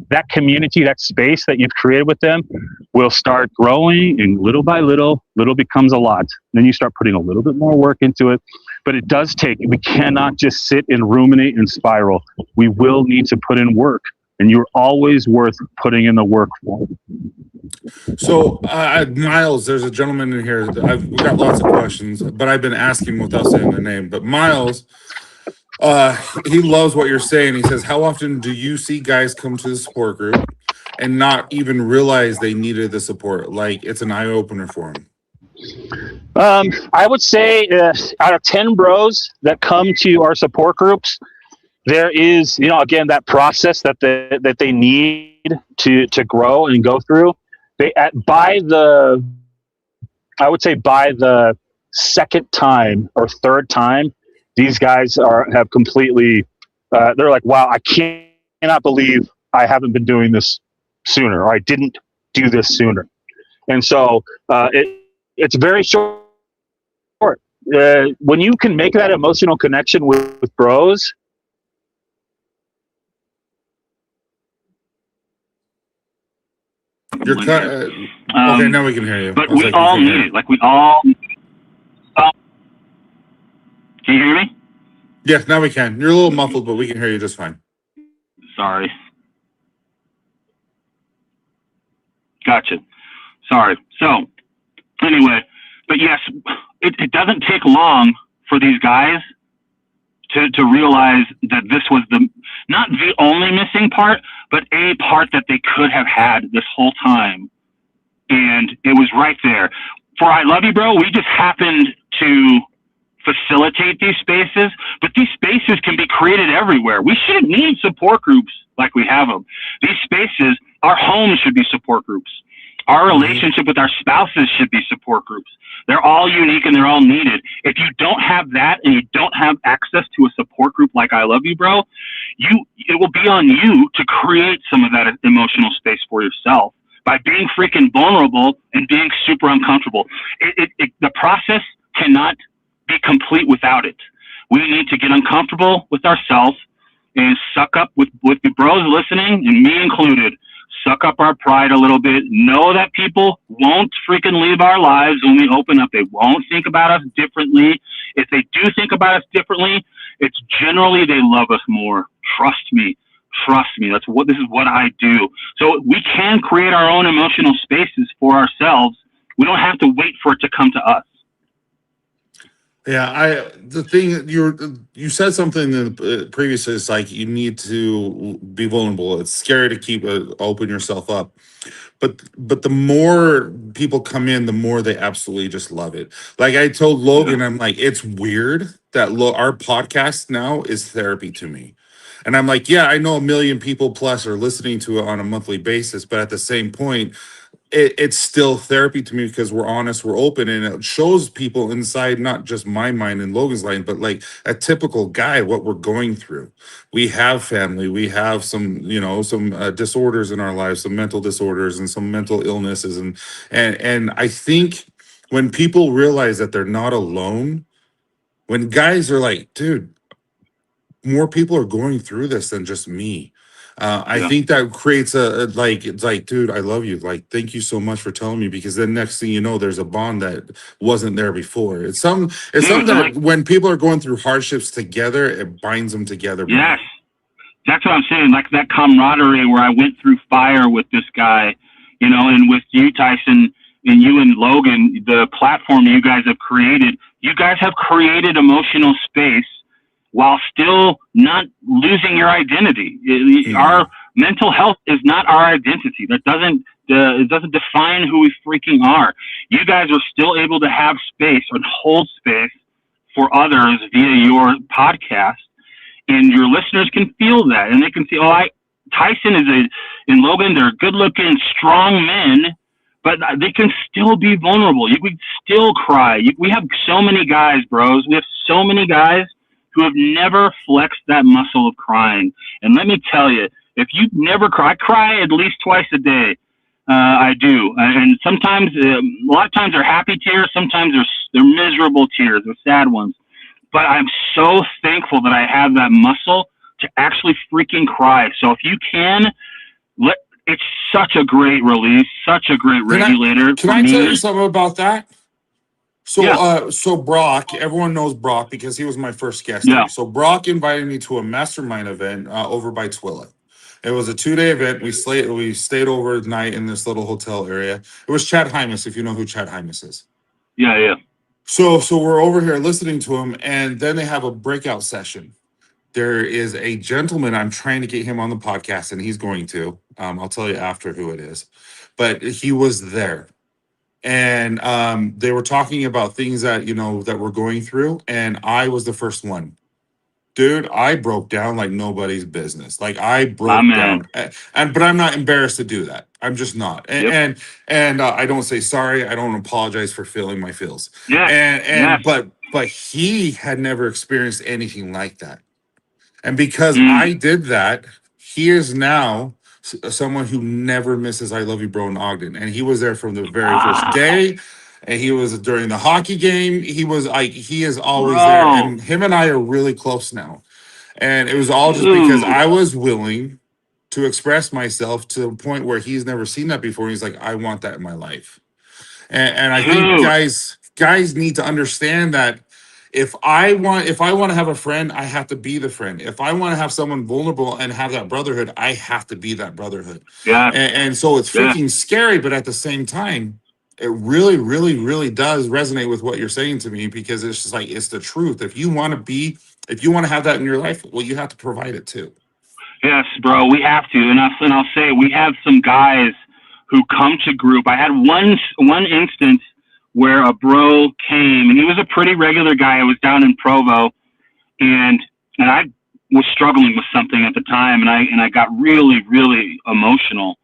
that community, that space that you've created with them will start growing, and little by little, little becomes a lot. Then you start putting a little bit more work into it. But it does take, we cannot just sit and ruminate and spiral. We will need to put in work, and you're always worth putting in the work for. So, Miles, there's a gentleman in here. We got lots of questions, but I've been asking without saying their name. But Miles, he loves what you're saying. He says, how often do you see guys come to the support group and not even realize they needed the support? Like, it's an eye-opener for them. I would say out of 10 bros that come to our support groups, there is, again, that process that they need to grow and go through. By the second time or third time, these guys have completely, they're like, wow, I cannot believe I haven't been doing this sooner, or I didn't do this sooner. And so it's very short. When you can make that emotional connection with bros, you're okay, now we can hear you. But we all need it. Like, we all. Can you hear me? Yes, now we can. You're a little muffled, but we can hear you just fine. Sorry. Gotcha. Sorry. So, anyway, but yes, it doesn't take long for these guys to realize that this was not the only missing part, but a part that they could have had this whole time. And it was right there. For I Love You, Bro, we just happened to facilitate these spaces, but these spaces can be created everywhere. We shouldn't need support groups like we have them. These spaces, our homes should be support groups. Our relationship with our spouses should be support groups. They're all unique and they're all needed. If you don't have that and you don't have access to a support group like I Love You, Bro, it will be on you to create some of that emotional space for yourself by being freaking vulnerable and being super uncomfortable. The process cannot be complete without it. We need to get uncomfortable with ourselves and suck up with the bros listening, and me included. Suck up our pride a little bit. Know that people won't freaking leave our lives when we open up. They won't think about us differently. If they do think about us differently, it's generally they love us more. Trust me. This is what I do. So we can create our own emotional spaces for ourselves. We don't have to wait for it to come to us. Yeah, the thing you said something previously. It's like you need to be vulnerable. It's scary to keep open yourself up, but the more people come in, the more they absolutely just love it. Like I told Logan, I'm like, it's weird that our podcast now is therapy to me, and I'm like, yeah, I know 1 million people plus are listening to it on a monthly basis, but at the same point, it's still therapy to me because we're honest, we're open, and it shows people inside, not just my mind and Logan's mind, but like a typical guy, what we're going through. We have family, we have some disorders in our lives, some mental disorders and some mental illnesses. And I think when people realize that they're not alone, when guys are like, dude, more people are going through this than just me. I think that creates it's like, dude, I love you. Like, thank you so much for telling me, because then next thing you know, there's a bond that wasn't there before. It's something that when people are going through hardships together, it binds them together. Yes. That's what I'm saying. Like that camaraderie where I went through fire with this guy, and with you, Tyson, and you and Logan, the platform you guys have created emotional space while still not losing your identity. Our mental health is not our identity. That it doesn't define who we freaking are. You guys are still able to have space and hold space for others via your podcast, and your listeners can feel that, and they can see, Tyson and Logan, they're good-looking, strong men, but they can still be vulnerable. You could still cry. We have so many guys, bros. We have so many guys who have never flexed that muscle of crying. And let me tell you, if you never cry, I cry at least twice a day. I do. And sometimes, a lot of times they're happy tears. Sometimes they're miserable tears. They're sad ones. But I'm so thankful that I have that muscle to actually freaking cry. So if you can, it's such a great release, such a great regulator. Can I tell you something about that? So, Yeah. So Brock, everyone knows Brock because he was my first guest Yeah. here. So Brock invited me to a mastermind event over by Twilla. It was a 2-day event. We stayed overnight in this little hotel area. It was Chad Hymas, if you know who Chad Hymas is. Yeah. So we're over here listening to him, and then they have a breakout session. There is a gentleman, I'm trying to get him on the podcast, and he's going to. I'll tell you after who it is. But he was there. And they were talking about things that, that we're going through. And I was the first one. Dude, I broke down like nobody's business. Like I broke down. But I'm not embarrassed to do that. I'm just not. And I don't say sorry. I don't apologize for feeling my feels. Yeah. But he had never experienced anything like that. And because I did that, he is now someone who never misses I Love You Bro in Ogden. And he was there from the very first day. And he was during the hockey game. He was like, he is always there. And him and I are really close now. And it was all just because I was willing to express myself to a point where he's never seen that before. He's like, I want that in my life. And I think guys need to understand that if I want to have a friend, I have to be the friend. If I want to have someone vulnerable and have that brotherhood, I have to be that brotherhood. Yeah. And so it's freaking scary, but at the same time, it really, really, really does resonate with what you're saying to me, because it's just like, it's the truth. If you want to have that in your life, well, you have to provide it too. Yes, bro, we have to. And I'll say, we have some guys who come to group. I had one instance where a bro came, and he was a pretty regular guy. I was down in Provo, and I was struggling with something at the time, and I got really, really emotional,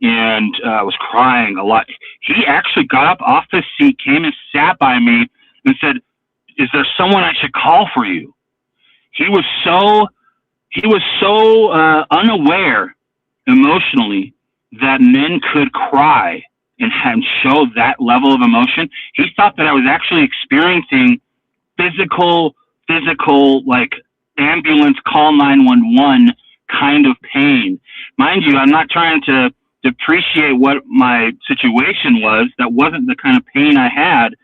and I was crying a lot. He actually got up off his seat, came and sat by me, and said, "Is there someone I should call for you?" He was so unaware emotionally that men could cry and show that level of emotion. He thought that I was actually experiencing physical, like ambulance, call 911 kind of pain. Mind you, I'm not trying to depreciate what my situation was. That wasn't the kind of pain I had.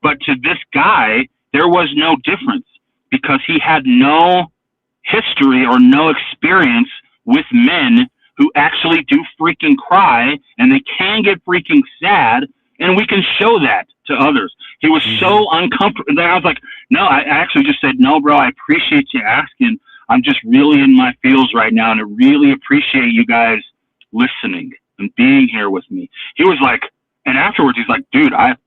But to this guy, there was no difference, because he had no history or no experience with men who actually do freaking cry, and they can get freaking sad, and we can show that to others. He was so uncomfortable that I was like, no, I actually just said, no, bro, I appreciate you asking. I'm just really in my feels right now, and I really appreciate you guys listening and being here with me. He was like, and afterwards he's like, dude, I've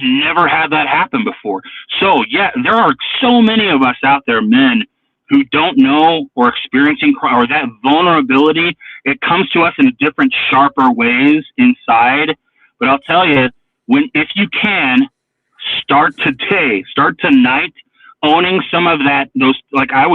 never had that happen before. So yeah, there are so many of us out there, men, who don't know or experiencing or that vulnerability. It comes to us in different, sharper ways inside. But I'll tell you, if you can, start tonight, owning some of that. Those, like I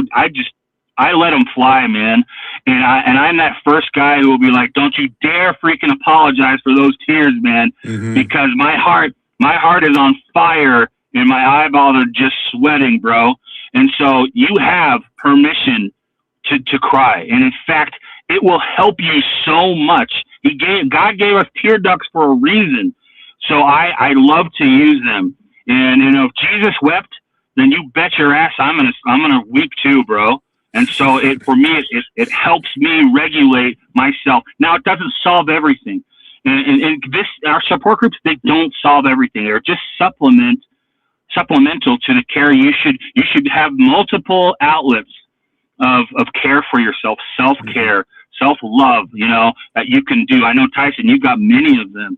let them fly, man. And I'm that first guy who will be like, don't you dare freaking apologize for those tears, man, because my heart is on fire and my eyeballs are just sweating, bro. And so you have permission to cry. And in fact, it will help you so much. God gave us tear ducts for a reason. So I love to use them. And if Jesus wept, then you bet your ass I'm gonna weep too, bro. And so for me it helps me regulate myself. Now it doesn't solve everything. And our support groups, they don't solve everything. They're just supplemental to the care. You should have multiple outlets of care for yourself, self-care, self-love, that you can do. I know Tyson, you've got many of them.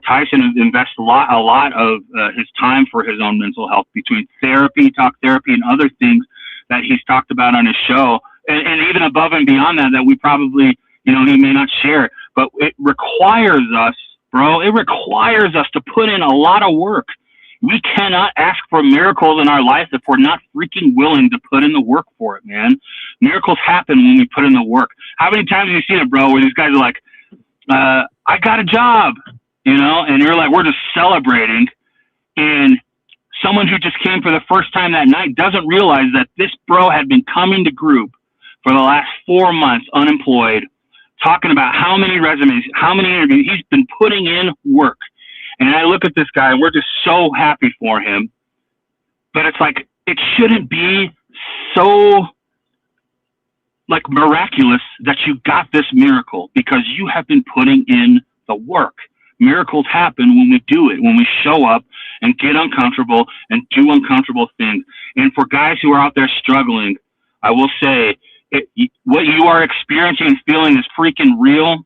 Tyson invests a lot of his time for his own mental health, between therapy, talk therapy, and other things that he's talked about on his show, and even above and beyond that we probably, he may not share. But it requires us, bro. It requires us to put in a lot of work. We cannot ask for miracles in our life if we're not freaking willing to put in the work for it, man. Miracles happen when we put in the work. How many times have you seen it, bro, where these guys are like, I got a job, and you're like, we're just celebrating. And someone who just came for the first time that night doesn't realize that this bro had been coming to group for the last 4 months, unemployed, talking about how many resumes, how many interviews. He's been putting in work. And I look at this guy, and we're just so happy for him. But it's like, it shouldn't be so like miraculous that you got this miracle, because you have been putting in the work. Miracles happen when we do it, when we show up and get uncomfortable and do uncomfortable things. And for guys who are out there struggling, I will say, what you are experiencing and feeling is freaking real.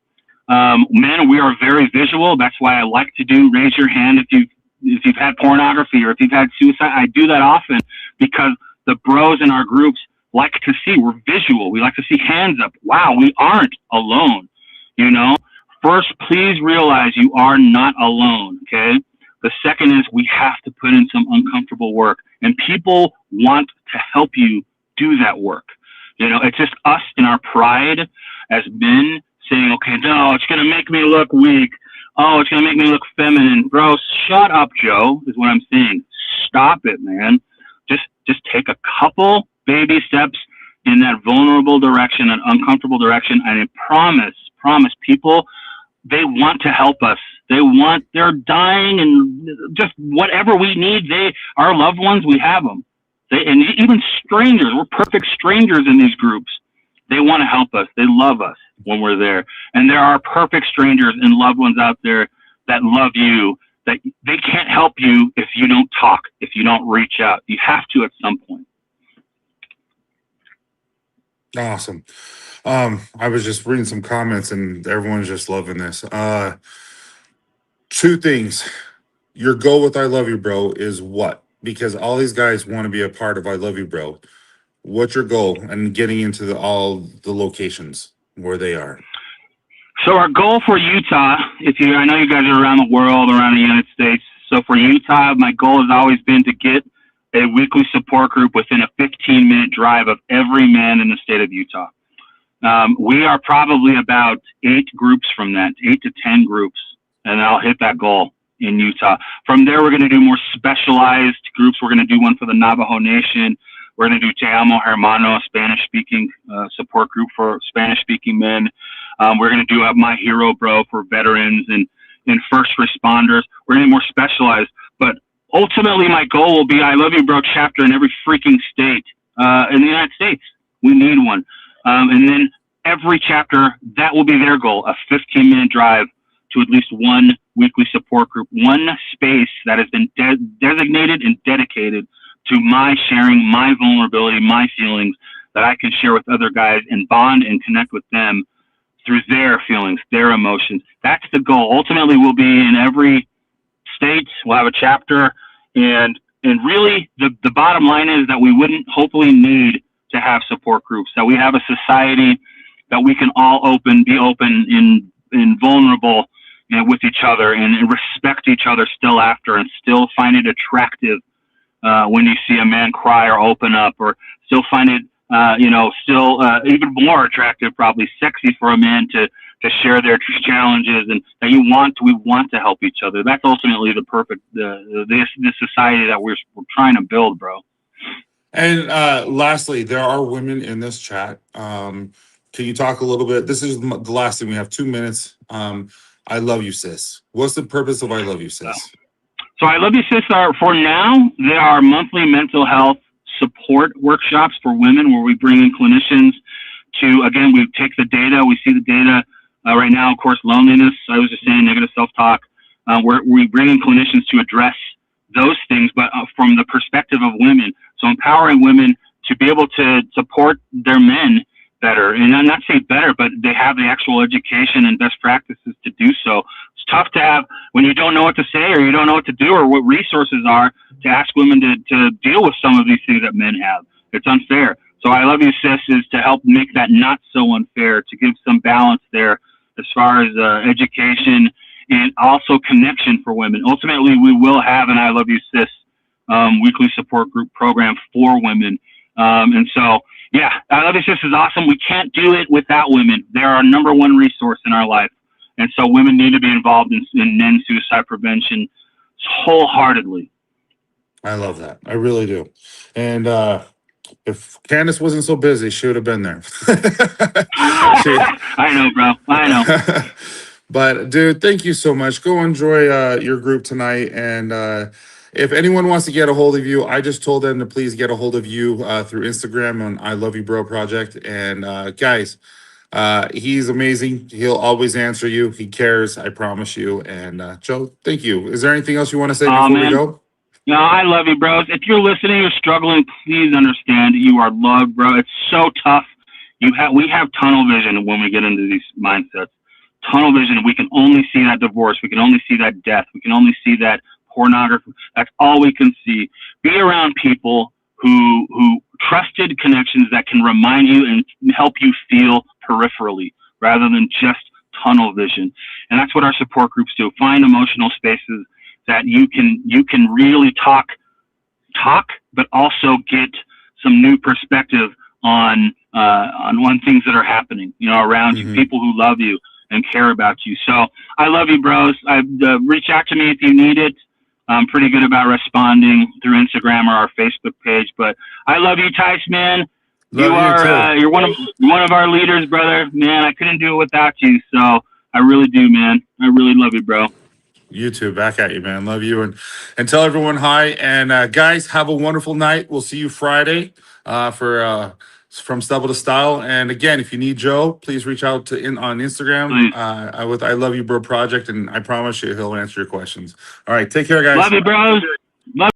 Men, we are very visual. That's why I like to do raise your hand if you've had pornography or if you've had suicide. I do that often because the bros in our groups like to see. We're visual. We like to see hands up. Wow, we aren't alone. You know, first, please realize you are not alone. Okay. The second is we have to put in some uncomfortable work, and people want to help you do that work. You know, it's just us in our pride as men saying, okay, no, it's going to make me look weak. Oh, it's going to make me look feminine. Bro, shut up, Joe, is what I'm saying. Stop it, man. Just take a couple baby steps in that vulnerable direction, an uncomfortable direction, and I promise people, they want to help us. They're dying, and just whatever we need, our loved ones, we have them. And even strangers, we're perfect strangers in these groups. They want to help us. They love us when we're there. And there are perfect strangers and loved ones out there that love you, that they can't help you if you don't talk, if you don't reach out. You have to at some point. Awesome. I was just reading some comments and everyone's just loving this. Two things. Your goal with I Love You Bro is what? Because all these guys want to be a part of I Love You Bro. What's your goal and getting into all the locations where they are? So our goal for Utah, I know you guys are around the world, around the United States. So for Utah, my goal has always been to get a weekly support group within a 15-minute drive of every man in the state of Utah. We are probably about 8 groups from that, 8 to 10 groups, and I'll hit that goal in Utah. From there, we're going to do more specialized groups. We're going to do one for the Navajo Nation. We're going to do Te Amo Hermano, a Spanish-speaking support group for Spanish-speaking men. We're going to do My Hero Bro for veterans and first responders. We're going to be more specialized. But ultimately, my goal will be I Love You Bro chapter in every freaking state in the United States. We need one. And then every chapter, that will be their goal, a 15-minute drive to at least one weekly support group, one space that has been designated and dedicated to my sharing, my vulnerability, my feelings that I can share with other guys and bond and connect with them through their feelings, their emotions. That's the goal. Ultimately, we'll be in every state. We'll have a chapter. And really, the bottom line is that we wouldn't hopefully need to have support groups, that we have a society that we can all be open and vulnerable, you know, with each other and respect each other still after, and still find it attractive when you see a man cry or open up, or still find it, still even more attractive, probably sexy for a man to share their challenges, and that we want to help each other. That's ultimately the perfect, the society that we're trying to build, bro. And lastly, there are women in this chat. Can you talk a little bit? This is the last thing. We have 2 minutes. I love you, sis. What's the purpose of I Love You, sis? So I Love You, sis for now, they are monthly mental health support workshops for women where we bring in clinicians to, again, we take the data, we see the data right now, of course, loneliness, I was just saying, negative self-talk, where we bring in clinicians to address those things, but from the perspective of women. So empowering women to be able to support their men better, and I'm not saying better, but they have the actual education and best practices to do so. It's tough to have when you don't know what to say or you don't know what to do or what resources are to ask women to deal with some of these things that men have. It's unfair. So I Love You, sis is to help make that not so unfair, to give some balance there as far as education and also connection for women. Ultimately, we will have an I Love You, sis weekly support group program for women. And so, yeah, I Love You, sis is awesome. We can't do it without women. They're our number one resource in our life. And so women need to be involved in men's suicide prevention wholeheartedly. I love that. I really do. And If Candace wasn't so busy, she would have been there. I know, bro. I know. But dude, thank you so much. Go enjoy your group tonight. And if anyone wants to get a hold of you, I just told them to please get a hold of you through Instagram on I Love You Bro Project. And guys, he's amazing. He'll always answer you. He cares. I promise you. And Joe, thank you. Is there anything else you want to say before we go? No, I love you, bros. If you're listening or struggling, please understand you are loved, bro. It's so tough. We have tunnel vision when we get into these mindsets. Tunnel vision. We can only see that divorce. We can only see that death. We can only see that pornography. That's all we can see. Be around people who trusted connections that can remind you and help you feel peripherally rather than just tunnel vision. And that's what our support groups do. Find emotional spaces that you can really talk, but also get some new perspective on things that are happening, around you, people who love you and care about you. So I love you, bros. Reach out to me if you need it. I'm pretty good about responding through Instagram or our Facebook page, but I love you, Tyson, man. You're one of our leaders, brother. Man, I couldn't do it without you. So I really do, man. I really love you, bro. You too. Back at you, man. Love you. And tell everyone hi. And guys, have a wonderful night. We'll see you Friday for From Stubble to Style. And again, if you need Joe, please reach out on Instagram with I Love You Bro Project. And I promise you he'll answer your questions. All right. Take care, guys. Love you, bros. Love